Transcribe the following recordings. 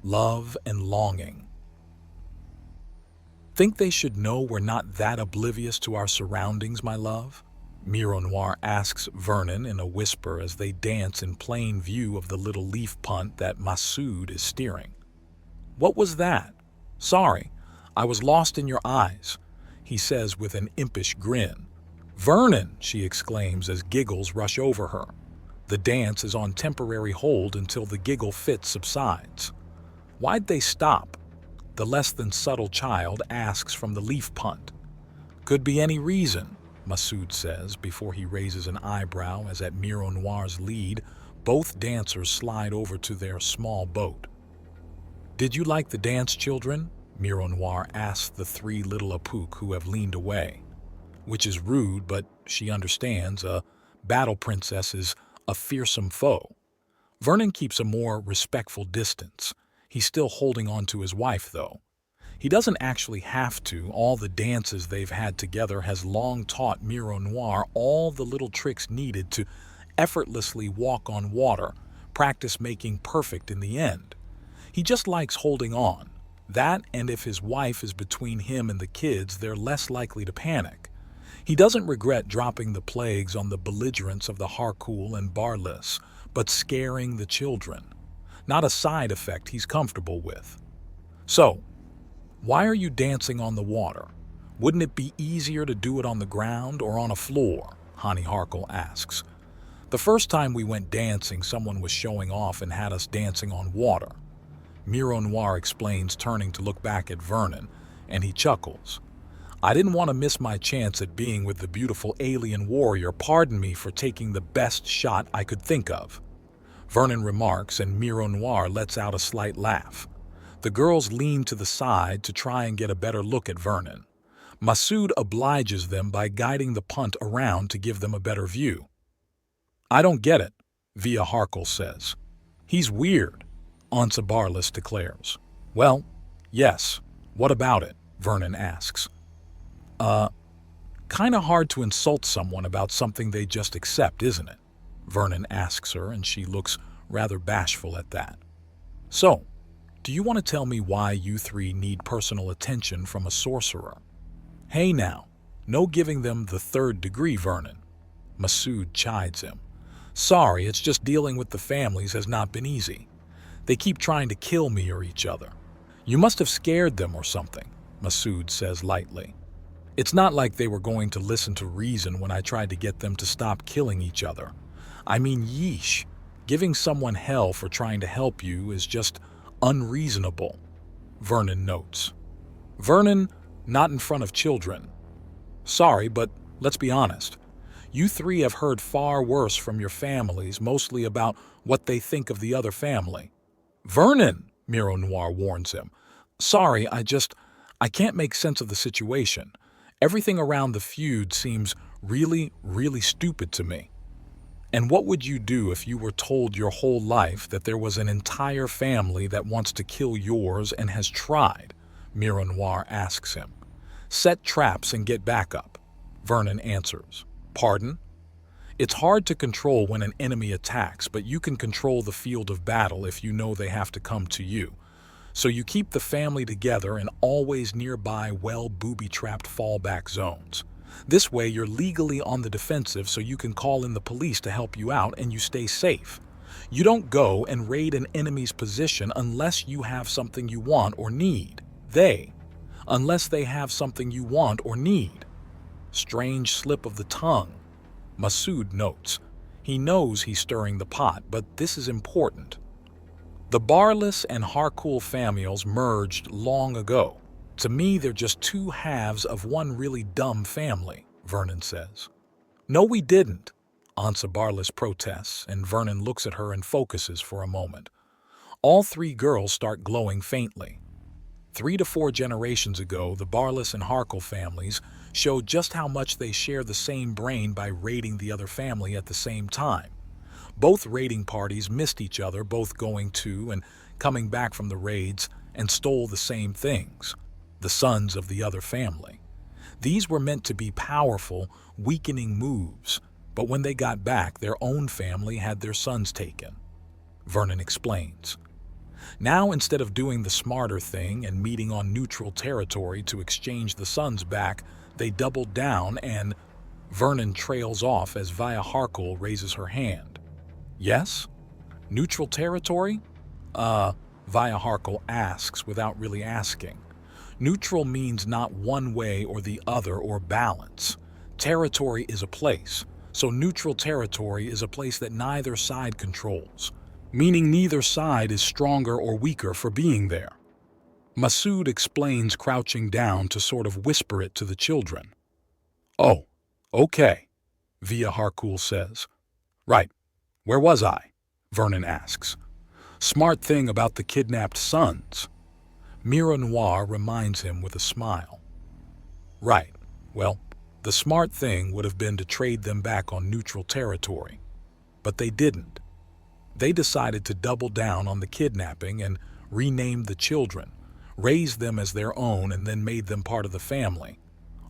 love and longing. Think they should know we're not that oblivious to our surroundings, my love? Mironoir asks Vernon in a whisper as they dance in plain view of the little leaf punt that Masood is steering. What was that? Sorry, I was lost in your eyes, he says with an impish grin. Vernon, she exclaims as giggles rush over her. The dance is on temporary hold until the giggle fit subsides. Why'd they stop? The less than subtle child asks from the leaf punt. Could be any reason, Masood says before he raises an eyebrow as at Mironoir's lead, both dancers slide over to their small boat. Did you like the dance, children? Mironoir asks the three little Apuk who have leaned away. Which is rude, but she understands a battle princess is a fearsome foe. Vernon keeps a more respectful distance. He's still holding on to his wife, though. He doesn't actually have to. All the dances they've had together has long taught Mironoir all the little tricks needed to effortlessly walk on water, practice making perfect in the end. He just likes holding on. That, and if his wife is between him and the kids, they're less likely to panic. He doesn't regret dropping the plagues on the belligerents of the Harcool and Barlis, but scaring the children. Not a side effect he's comfortable with. So, why are you dancing on the water? Wouldn't it be easier to do it on the ground or on a floor? Hani Harcool asks. The first time we went dancing, someone was showing off and had us dancing on water. Mironoir explains, turning to look back at Vernon, and he chuckles. I didn't want to miss my chance at being with the beautiful alien warrior. Pardon me for taking the best shot I could think of. Vernon remarks, and Mironoir lets out a slight laugh. The girls lean to the side to try and get a better look at Vernon. Masood obliges them by guiding the punt around to give them a better view. I don't get it, Via Harcool says. He's weird, Ansa Barlis declares. Well, yes. What about it? Vernon asks. Kinda hard to insult someone about something they just accept, isn't it? Vernon asks her, and she looks rather bashful at that. So, do you want to tell me why you three need personal attention from a sorcerer? Hey now, no giving them the third degree, Vernon. Masood chides him. Sorry, it's just dealing with the families has not been easy. They keep trying to kill me or each other. You must have scared them or something, Masood says lightly. It's not like they were going to listen to reason when I tried to get them to stop killing each other. I mean, yeesh, giving someone hell for trying to help you is just unreasonable, Vernon notes. Vernon, not in front of children. Sorry, but let's be honest. You three have heard far worse from your families, mostly about what they think of the other family. Vernon, Mironoir warns him. Sorry, I can't make sense of the situation. Everything around the feud seems really, really stupid to me. And what would you do if you were told your whole life that there was an entire family that wants to kill yours and has tried? Mironoir asks him. Set traps and get back up, Vernon answers. Pardon? It's hard to control when an enemy attacks, but you can control the field of battle if you know they have to come to you. So you keep the family together and always nearby well-booby-trapped fallback zones. This way you're legally on the defensive so you can call in the police to help you out and you stay safe. You don't go and raid an enemy's position unless you have something you want or need. Unless they have something you want or need. Strange slip of the tongue. Masood notes. He knows he's stirring the pot, but this is important. The Barlis and Harcool families merged long ago. To me, they're just two halves of one really dumb family, Vernon says. No, we didn't, Ansa Barlis protests, and Vernon looks at her and focuses for a moment. All three girls start glowing faintly. 3 to 4 generations ago, the Barlis and Harcool families showed just how much they share the same brain by raiding the other family at the same time. Both raiding parties missed each other, both going to and coming back from the raids, and stole the same things, the sons of the other family. These were meant to be powerful, weakening moves, but when they got back, their own family had their sons taken. Vernon explains. Now, instead of doing the smarter thing and meeting on neutral territory to exchange the sons back, they doubled down and Vernon trails off as Via Harkle raises her hand. Yes? Neutral territory? Via Harkle asks without really asking. Neutral means not one way or the other or balance. Territory is a place, so neutral territory is a place that neither side controls, meaning neither side is stronger or weaker for being there. Masood explains, crouching down to sort of whisper it to the children. Oh, okay, Via Harkul says. Right, where was I? Vernon asks. Smart thing about the kidnapped sons. Mira Noir reminds him with a smile. Right, well, the smart thing would have been to trade them back on neutral territory. But they didn't. They decided to double down on the kidnapping and renamed the children, raised them as their own, and then made them part of the family.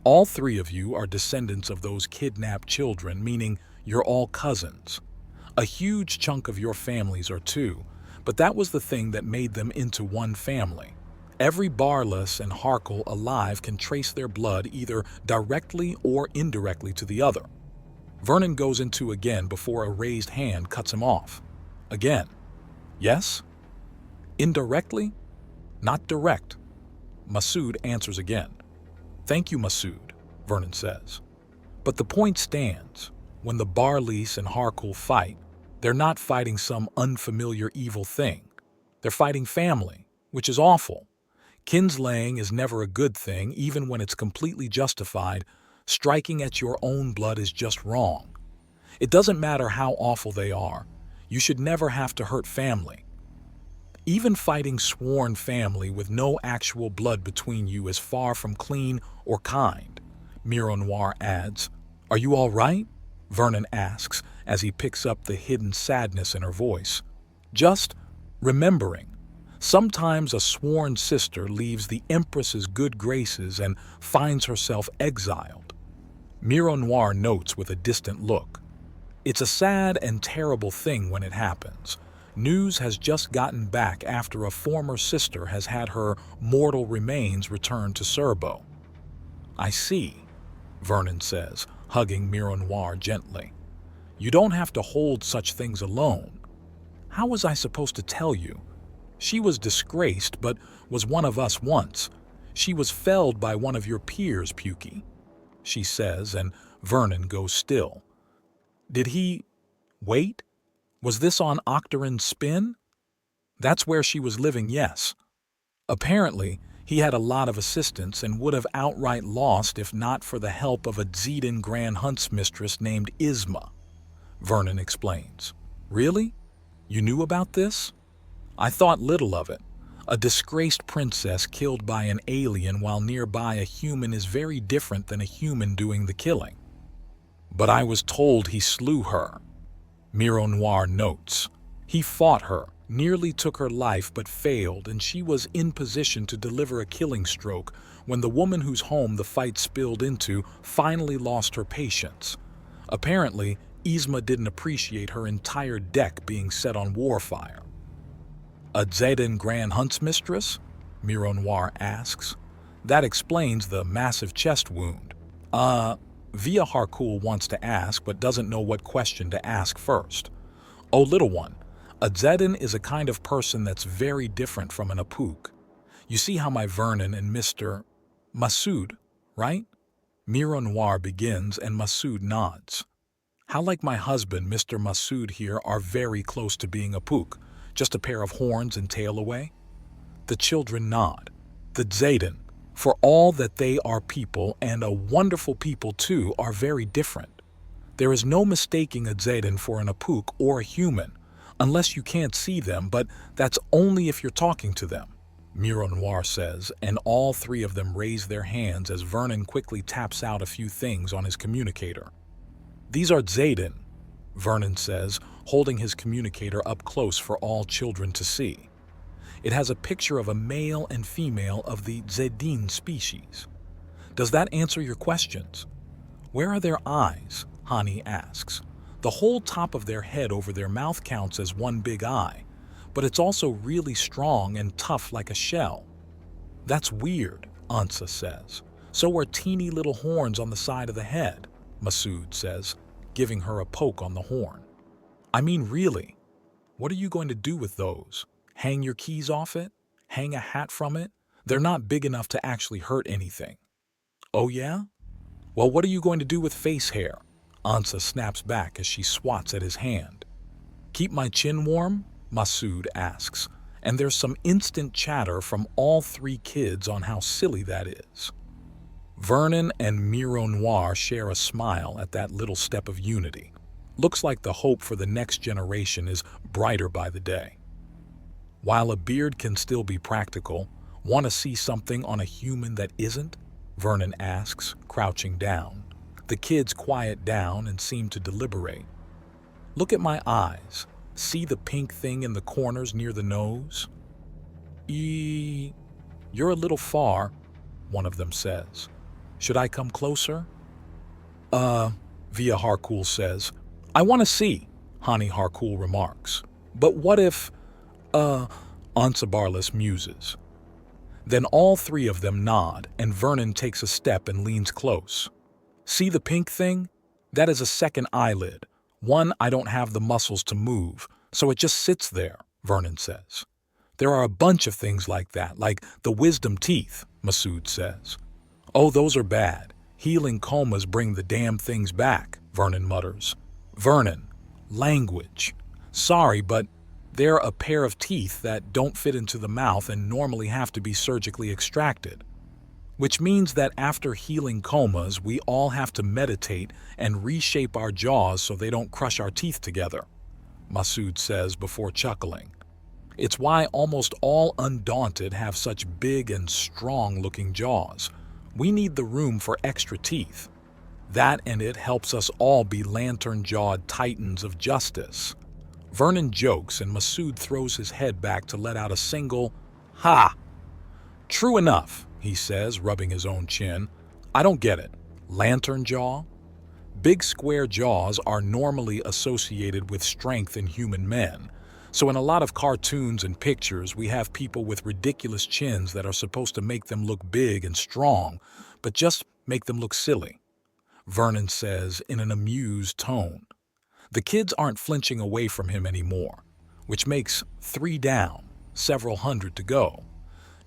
All three of you are descendants of those kidnapped children, meaning you're all cousins. A huge chunk of your families are too, but that was the thing that made them into one family. Every Barlas and Harkle alive can trace their blood either directly or indirectly to the other. Vernon goes into again before a raised hand cuts him off. Again. Yes? Indirectly? Not direct. Masood answers again. Thank you, Masood, Vernon says. But the point stands. When the Barlis and Harkle fight, they're not fighting some unfamiliar evil thing. They're fighting family, which is awful. Kinslaying is never a good thing, even when it's completely justified. Striking at your own blood is just wrong. It doesn't matter how awful they are. You should never have to hurt family. Even fighting sworn family with no actual blood between you is far from clean or kind, Mira Noir adds. Are you all right? Vernon asks as he picks up the hidden sadness in her voice. Just remembering. Sometimes a sworn sister leaves the Empress's good graces and finds herself exiled. Mira Noir notes with a distant look. It's a sad and terrible thing when it happens. News has just gotten back after a former sister has had her mortal remains returned to Serbo. I see, Vernon says, hugging Mira Noir gently. You don't have to hold such things alone. How was I supposed to tell you? She was disgraced, but was one of us once. She was felled by one of your peers, Pukey, she says, and Vernon goes still. Did he wait? Was this on Octorin's spin? That's where she was living, yes. Apparently, he had a lot of assistants and would have outright lost if not for the help of a Zedin Grand Huntsmistress named Isma, Vernon explains. Really? You knew about this? I thought little of it. A disgraced princess killed by an alien while nearby a human is very different than a human doing the killing. But I was told he slew her. Mira Noir notes. He fought her, nearly took her life but failed, and she was in position to deliver a killing stroke when the woman whose home the fight spilled into finally lost her patience. Apparently, Isma didn't appreciate her entire deck being set on warfire. A Zedin Grand Huntsmistress? Mira Noir asks. That explains the massive chest wound. Via Harkul wants to ask but doesn't know what question to ask first. Oh, little one, a Zedin is a kind of person that's very different from an Apuk. You see how my Vernon and Mr. Masood, right? Mira Noir begins and Masood nods. How like my husband, Mr. Masood here, are very close to being Apuk, just a pair of horns and tail away? The children nod. The Zedin, for all that they are people, and a wonderful people too, are very different. There is no mistaking a Zedin for an Apuk or a human, unless you can't see them, but that's only if you're talking to them, Mira Noir says, and all three of them raise their hands as Vernon quickly taps out a few things on his communicator. These are Zedin, Vernon says, holding his communicator up close for all children to see. It has a picture of a male and female of the Zedin species. Does that answer your questions? Where are their eyes? Hani asks. The whole top of their head over their mouth counts as one big eye, but it's also really strong and tough like a shell. That's weird, Ansa says. So are teeny little horns on the side of the head, Masood says, giving her a poke on the horn. I mean, really, what are you going to do with those? Hang your keys off it? Hang a hat from it? They're not big enough to actually hurt anything. Oh yeah? Well, what are you going to do with face hair? Ansa snaps back as she swats at his hand. Keep my chin warm? Masood asks, and there's some instant chatter from all three kids on how silly that is. Vernon and Miro Noir share a smile at that little step of unity. Looks like the hope for the next generation is brighter by the day. While a beard can still be practical, want to see something on a human that isn't? Vernon asks, crouching down. The kids quiet down and seem to deliberate. Look at my eyes. See the pink thing in the corners near the nose? You're a little far, one of them says. Should I come closer? Via Harcool says. I want to see, Hani Harcool remarks. But what if, Ansabarlis muses. Then all three of them nod, and Vernon takes a step and leans close. See the pink thing? That is a second eyelid. One I don't have the muscles to move, so it just sits there, Vernon says. There are a bunch of things like that, like the wisdom teeth, Masood says. Oh, those are bad. Healing comas bring the damn things back, Vernon mutters. Vernon, language. Sorry, but they're a pair of teeth that don't fit into the mouth and normally have to be surgically extracted. Which means that after healing comas, we all have to meditate and reshape our jaws so they don't crush our teeth together, Masood says before chuckling. It's why almost all undaunted have such big and strong-looking jaws. We need the room for extra teeth. That and it helps us all be lantern-jawed titans of justice. Vernon jokes and Masood throws his head back to let out a single, "Ha!" True enough, he says, rubbing his own chin. I don't get it. Lantern jaw? Big square jaws are normally associated with strength in human men. So in a lot of cartoons and pictures, we have people with ridiculous chins that are supposed to make them look big and strong, but just make them look silly, Vernon says in an amused tone. The kids aren't flinching away from him anymore, which makes 3 down, several hundred to go.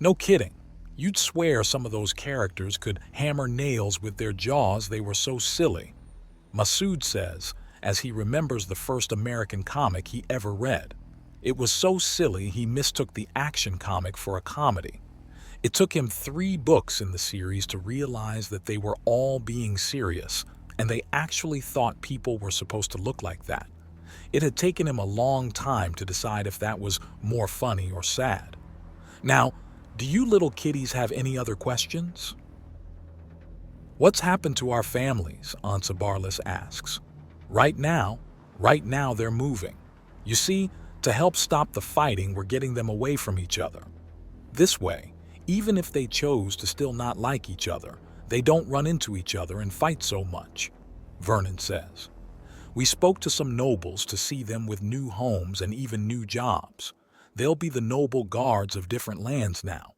No kidding. You'd swear some of those characters could hammer nails with their jaws, they were so silly, Masood says, as he remembers the first American comic he ever read. It was so silly he mistook the action comic for a comedy. It took him 3 books in the series to realize that they were all being serious, and they actually thought people were supposed to look like that. It had taken him a long time to decide if that was more funny or sad. Now, do you little kiddies have any other questions? What's happened to our families? Ansabarlis asks. Right now they're moving. You see, to help stop the fighting, we're getting them away from each other. This way, even if they chose to still not like each other, they don't run into each other and fight so much, Vernon says. We spoke to some nobles to see them with new homes and even new jobs. They'll be the noble guards of different lands now.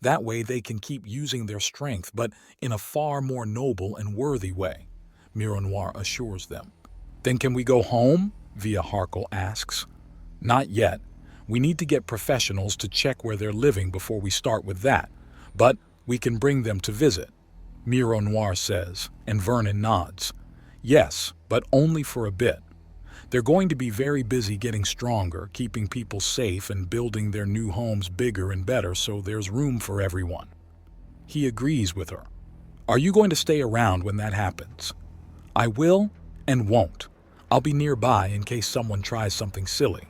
That way they can keep using their strength, but in a far more noble and worthy way, Miro Noir assures them. Then can we go home? Via Harkle asks. Not yet. We need to get professionals to check where they're living before we start with that, but we can bring them to visit, Miro Noir says, and Vernon nods. Yes, but only for a bit. They're going to be very busy getting stronger, keeping people safe and building their new homes bigger and better so there's room for everyone. He agrees with her. Are you going to stay around when that happens? I will and won't. I'll be nearby in case someone tries something silly.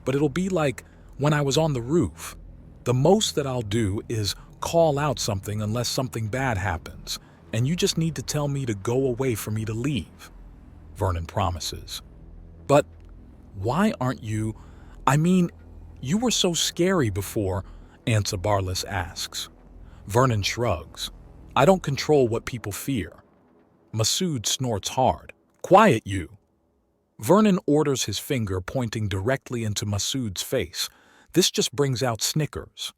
But it'll be like when I was on the roof. The most that I'll do is call out something unless something bad happens, and you just need to tell me to go away for me to leave, Vernon promises. But why aren't you? I mean, you were so scary before, Ansabarlis asks. Vernon shrugs. I don't control what people fear. Masood snorts hard. Quiet you! Vernon orders his finger pointing directly into Masood's face, This just brings out snickers.